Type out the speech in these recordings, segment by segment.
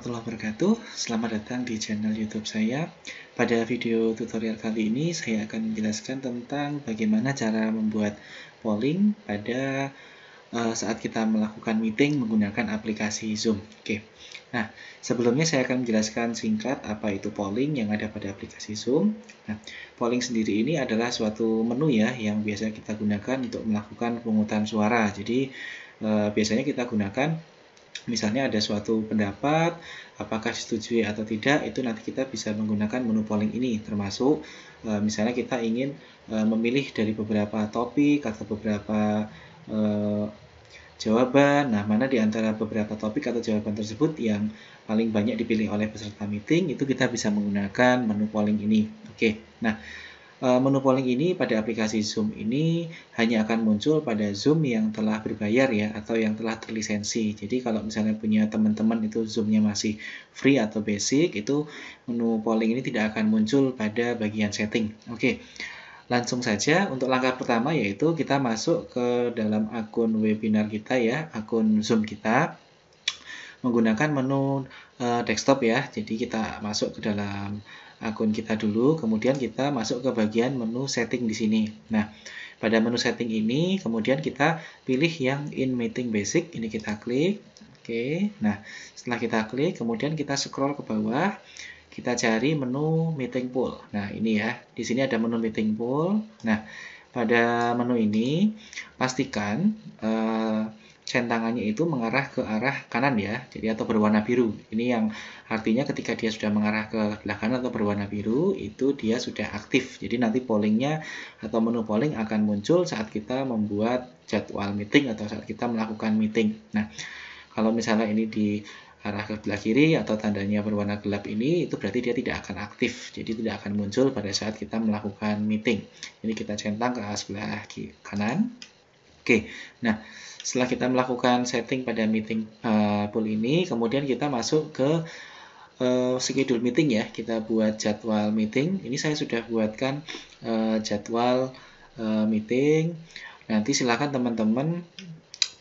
warahmatullahi wabarakatuh. Selamat datang di channel YouTube saya. Pada video tutorial kali ini saya akan menjelaskan tentang bagaimana cara membuat polling pada saat kita melakukan meeting menggunakan aplikasi Zoom. Oke. Nah, sebelumnya saya akan menjelaskan singkat apa itu polling yang ada pada aplikasi Zoom. Nah, polling sendiri ini adalah suatu menu ya yang biasa kita gunakan untuk melakukan pemungutan suara. Jadi biasanya kita gunakan misalnya ada suatu pendapat, apakah disetujui atau tidak, itu nanti kita bisa menggunakan menu polling ini, termasuk misalnya kita ingin memilih dari beberapa topik atau beberapa jawaban. Nah, mana di antara beberapa topik atau jawaban tersebut yang paling banyak dipilih oleh peserta meeting, itu kita bisa menggunakan menu polling ini. Oke, nah menu polling ini pada aplikasi Zoom ini hanya akan muncul pada Zoom yang telah berbayar ya, atau yang telah terlisensi. Jadi kalau misalnya punya teman-teman itu Zoom-nya masih free atau basic, itu menu polling ini tidak akan muncul pada bagian setting. Oke, langsung saja untuk langkah pertama yaitu kita masuk ke dalam akun webinar kita ya, akun Zoom kita, menggunakan menu desktop ya. Jadi kita masuk ke dalam akun kita dulu, kemudian kita masuk ke bagian menu setting di sini. Nah, pada menu setting ini kemudian kita pilih yang in meeting basic, ini kita klik. Oke. Nah, setelah kita klik kemudian kita scroll ke bawah, kita cari menu meeting pool. Nah, ini ya. Di sini ada menu meeting pool. Nah, pada menu ini pastikan centangannya itu mengarah ke arah kanan ya, jadi atau berwarna biru. Ini yang artinya ketika dia sudah mengarah ke sebelah kanan atau berwarna biru, itu dia sudah aktif. Jadi nanti pollingnya atau menu polling akan muncul saat kita membuat jadwal meeting atau saat kita melakukan meeting. Nah, kalau misalnya ini di arah ke sebelah kiri atau tandanya berwarna gelap ini, itu berarti dia tidak akan aktif. Jadi tidak akan muncul pada saat kita melakukan meeting. Ini kita centang ke sebelah kanan. Oke, nah setelah kita melakukan setting pada meeting pool ini, kemudian kita masuk ke schedule meeting ya. Kita buat jadwal meeting. Ini saya sudah buatkan jadwal meeting. Nanti silakan teman-teman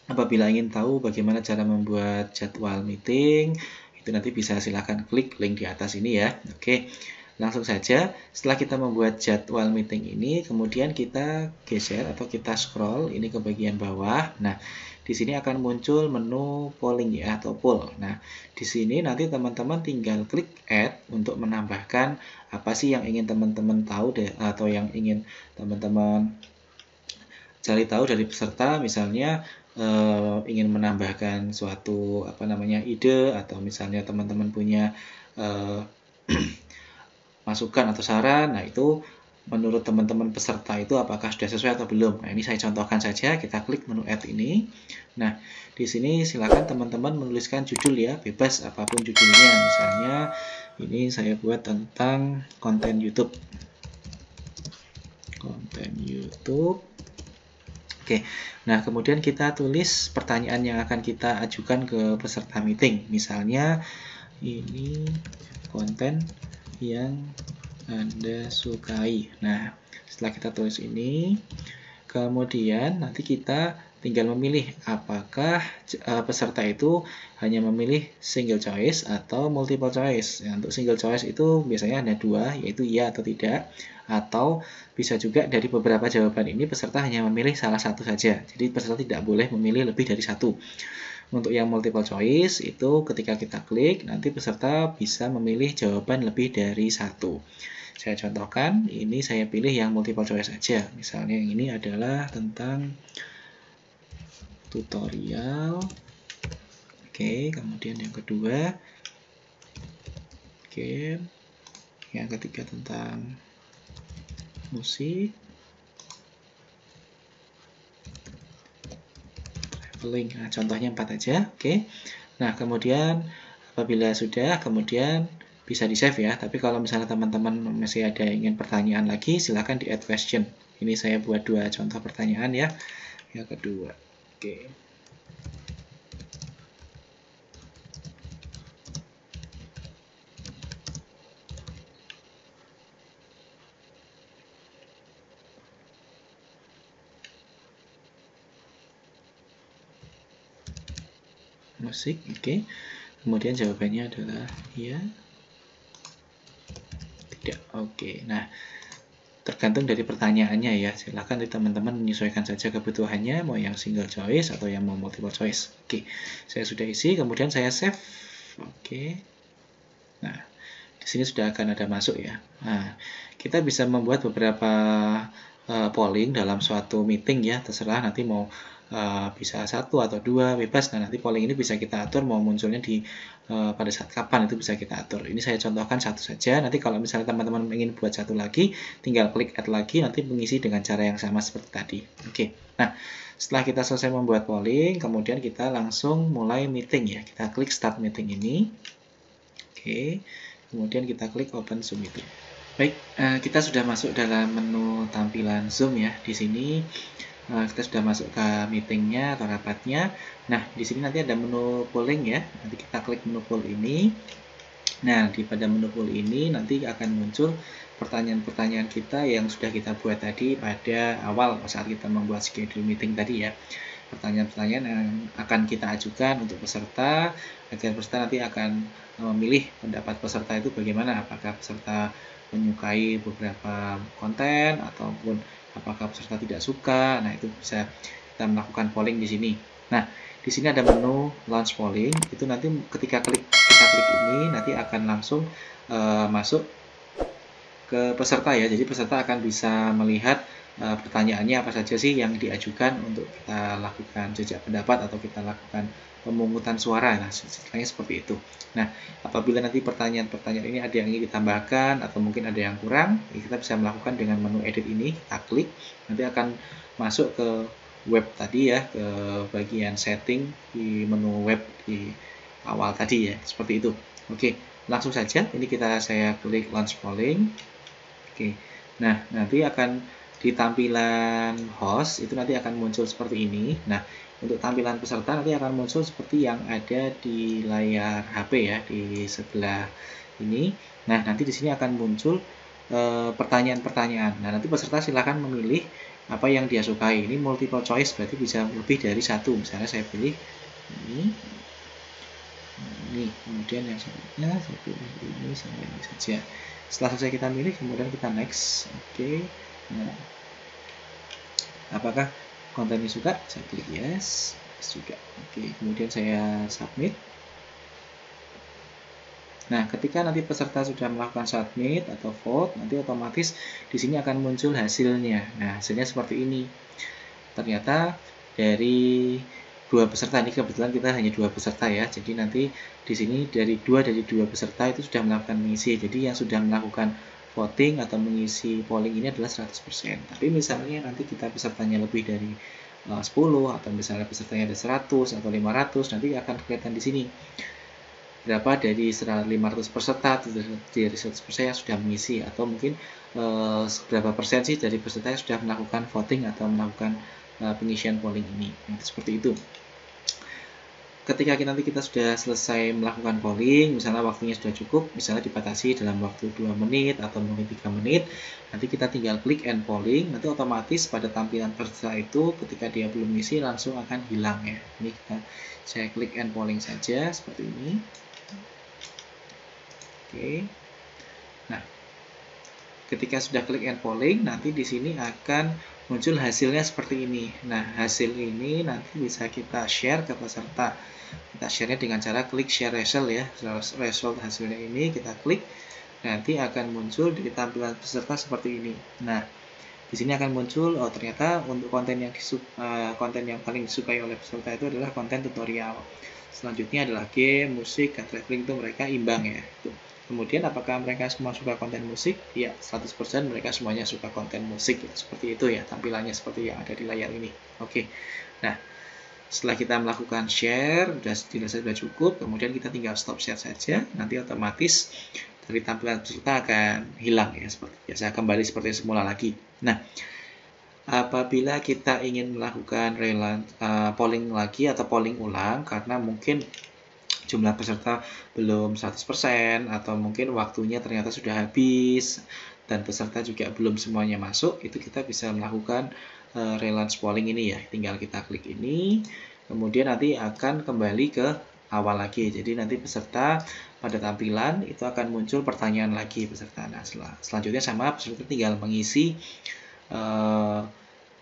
apabila ingin tahu bagaimana cara membuat jadwal meeting, itu nanti bisa silakan klik link di atas ini ya. Oke. Langsung saja, setelah kita membuat jadwal meeting ini, kemudian kita geser atau kita scroll ini ke bagian bawah. Nah, di sini akan muncul menu polling ya atau poll. Nah, di sini nanti teman-teman tinggal klik add untuk menambahkan apa sih yang ingin teman-teman tahu deh, atau yang ingin teman-teman cari tahu dari peserta, misalnya ingin menambahkan suatu ide, atau misalnya teman-teman punya masukan atau saran. Nah, itu menurut teman-teman peserta itu apakah sudah sesuai atau belum. Nah, ini saya contohkan saja, kita klik menu add ini. Nah, di sini silakan teman-teman menuliskan judul ya, bebas apapun judulnya. Misalnya ini saya buat tentang konten YouTube. Konten YouTube. Oke, nah kemudian kita tulis pertanyaan yang akan kita ajukan ke peserta meeting. Misalnya ini konten yang Anda sukai. Nah, setelah kita tulis ini, kemudian nanti kita tinggal memilih apakah peserta itu hanya memilih single choice atau multiple choice. Nah, untuk single choice itu biasanya ada dua, yaitu iya atau tidak. Atau bisa juga dari beberapa jawaban ini peserta hanya memilih salah satu saja. Jadi peserta tidak boleh memilih lebih dari satu. Untuk yang multiple choice itu ketika kita klik, nanti peserta bisa memilih jawaban lebih dari satu. Saya contohkan, ini saya pilih yang multiple choice saja. Misalnya yang ini adalah tentang tutorial. Oke, kemudian yang kedua. Oke. Yang ketiga tentang musik. Traveling. Nah, contohnya 4 aja. Oke. Nah, kemudian apabila sudah, kemudian bisa di-save ya. Tapi kalau misalnya teman-teman masih ada ingin pertanyaan lagi, silakan di add question. Ini saya buat 2 contoh pertanyaan ya. Yang kedua. Oke. Musik, oke. Kemudian jawabannya adalah ya, tidak. Oke, nah tergantung dari pertanyaannya ya. Silahkan teman-teman menyesuaikan saja kebutuhannya, mau yang single choice atau yang mau multiple choice. Oke, saya sudah isi, kemudian saya save. Oke, nah di sini sudah akan ada masuk ya. Nah, kita bisa membuat beberapa polling dalam suatu meeting ya, terserah nanti mau bisa 1 atau 2 bebas. Nah, nanti polling ini bisa kita atur mau munculnya di pada saat kapan, itu bisa kita atur. Ini saya contohkan satu saja. Nanti kalau misalnya teman-teman ingin buat satu lagi, tinggal klik add lagi, nanti mengisi dengan cara yang sama seperti tadi. Oke. Nah, setelah kita selesai membuat polling, kemudian kita langsung mulai meeting ya. Kita klik start meeting ini. Oke. Kemudian kita klik open Zoom meeting. Baik, kita sudah masuk dalam menu tampilan Zoom ya. Di sini kita sudah masuk ke meetingnya atau rapatnya. Nah, di sini nanti ada menu polling ya. Nanti kita klik menu poll ini. Nah, pada menu poll ini nanti akan muncul pertanyaan-pertanyaan kita yang sudah kita buat tadi pada awal saat kita membuat schedule meeting tadi ya. Pertanyaan-pertanyaan yang akan kita ajukan untuk peserta, agar peserta nanti akan memilih pendapat peserta itu bagaimana, apakah peserta menyukai beberapa konten ataupun apakah peserta tidak suka. Nah, itu bisa kita melakukan polling di sini. Nah, di sini ada menu launch polling. Itu nanti ketika kita klik ini nanti akan langsung masuk ke peserta ya. Jadi peserta akan bisa melihat pertanyaannya apa saja sih yang diajukan untuk kita lakukan jejak pendapat atau kita lakukan pemungutan suara. Nah, istilahnya seperti itu. Nah, apabila nanti pertanyaan-pertanyaan ini ada yang ingin ditambahkan atau mungkin ada yang kurang, kita bisa melakukan dengan menu edit ini. Kita klik, nanti akan masuk ke web tadi ya, ke bagian setting di menu web di awal tadi ya, seperti itu. Oke, langsung saja. Ini saya klik launch polling. Oke, nah nanti akan di tampilan host itu nanti akan muncul seperti ini. Nah, untuk tampilan peserta nanti akan muncul seperti yang ada di layar HP ya, di sebelah ini. Nah, nanti di sini akan muncul pertanyaan-pertanyaan. Nah, nanti peserta silahkan memilih apa yang dia sukai. Ini multiple choice, berarti bisa lebih dari satu. Misalnya saya pilih ini, kemudian yang selanjutnya saya pilih ini sampai ini saja. Setelah selesai kita pilih, kemudian kita next. Oke. Nah, apakah kontennya suka? Saya klik yes, juga. Oke, kemudian saya submit. Nah, ketika nanti peserta sudah melakukan submit atau vote, nanti otomatis di sini akan muncul hasilnya. Nah, hasilnya seperti ini. Ternyata dari dua peserta, ini kebetulan kita hanya 2 peserta ya. Jadi nanti di sini dari dua peserta itu sudah melakukan mengisi. Jadi yang sudah melakukan voting atau mengisi polling ini adalah 100%. Tapi misalnya nanti kita pesertanya lebih dari 10 atau misalnya pesertanya ada 100 atau 500, nanti akan kelihatan di sini berapa dari 500 peserta dari 100% yang sudah mengisi, atau mungkin berapa persen sih dari peserta yang sudah melakukan voting atau melakukan pengisian polling ini. Nah, seperti itu. Ketika nanti kita sudah selesai melakukan polling, misalnya waktunya sudah cukup, misalnya dibatasi dalam waktu 2 menit atau mungkin 3 menit, nanti kita tinggal klik end polling, nanti otomatis pada tampilan peserta itu ketika dia belum mengisi langsung akan hilang ya. Ini saya klik end polling saja seperti ini. Oke. Nah, ketika sudah klik end polling, nanti di sini akan muncul hasilnya seperti ini. Nah, hasil ini nanti bisa kita share ke peserta. Kita share-nya dengan cara klik share result ya. Result hasilnya ini kita klik, nanti akan muncul di tampilan peserta seperti ini. Nah, di sini akan muncul, oh ternyata untuk konten yang paling disukai oleh peserta itu adalah konten tutorial. Selanjutnya adalah game, musik, dan traveling, itu mereka imbang ya. Kemudian apakah mereka semua suka konten musik? Ya, 100% mereka semuanya suka konten musik ya. Seperti itu ya, tampilannya seperti yang ada di layar ini. Oke. Nah, setelah kita melakukan share, sudah cukup, kemudian kita tinggal stop share saja. Nanti otomatis dari tampilan peserta akan hilang ya, seperti biasa, kembali seperti semula lagi. Nah, apabila kita ingin melakukan polling lagi atau polling ulang karena mungkin jumlah peserta belum 100% atau mungkin waktunya ternyata sudah habis dan peserta juga belum semuanya masuk, itu kita bisa melakukan relaunch polling ini ya. Tinggal kita klik ini, kemudian nanti akan kembali ke awal lagi. Jadi nanti peserta pada tampilan itu akan muncul pertanyaan lagi peserta. Nah, selanjutnya sama peserta tinggal mengisi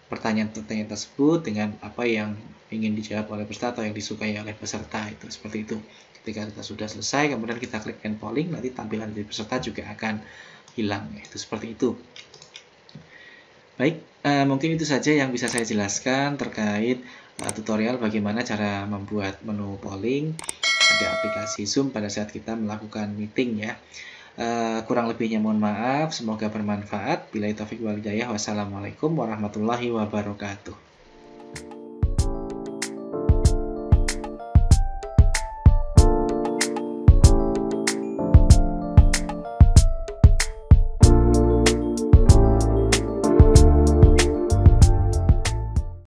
pertanyaan-pertanyaan tersebut dengan apa yang ingin dijawab oleh peserta atau yang disukai oleh peserta, itu seperti itu. Ketika kita sudah selesai, kemudian kita klik end polling, nanti tampilan dari peserta juga akan hilang. Itu seperti itu. Baik, mungkin itu saja yang bisa saya jelaskan terkait tutorial bagaimana cara membuat menu polling pada aplikasi Zoom pada saat kita melakukan meeting ya. Kurang lebihnya mohon maaf, semoga bermanfaat. Billahi taufiq wal hidayah. Wassalamualaikum warahmatullahi wabarakatuh.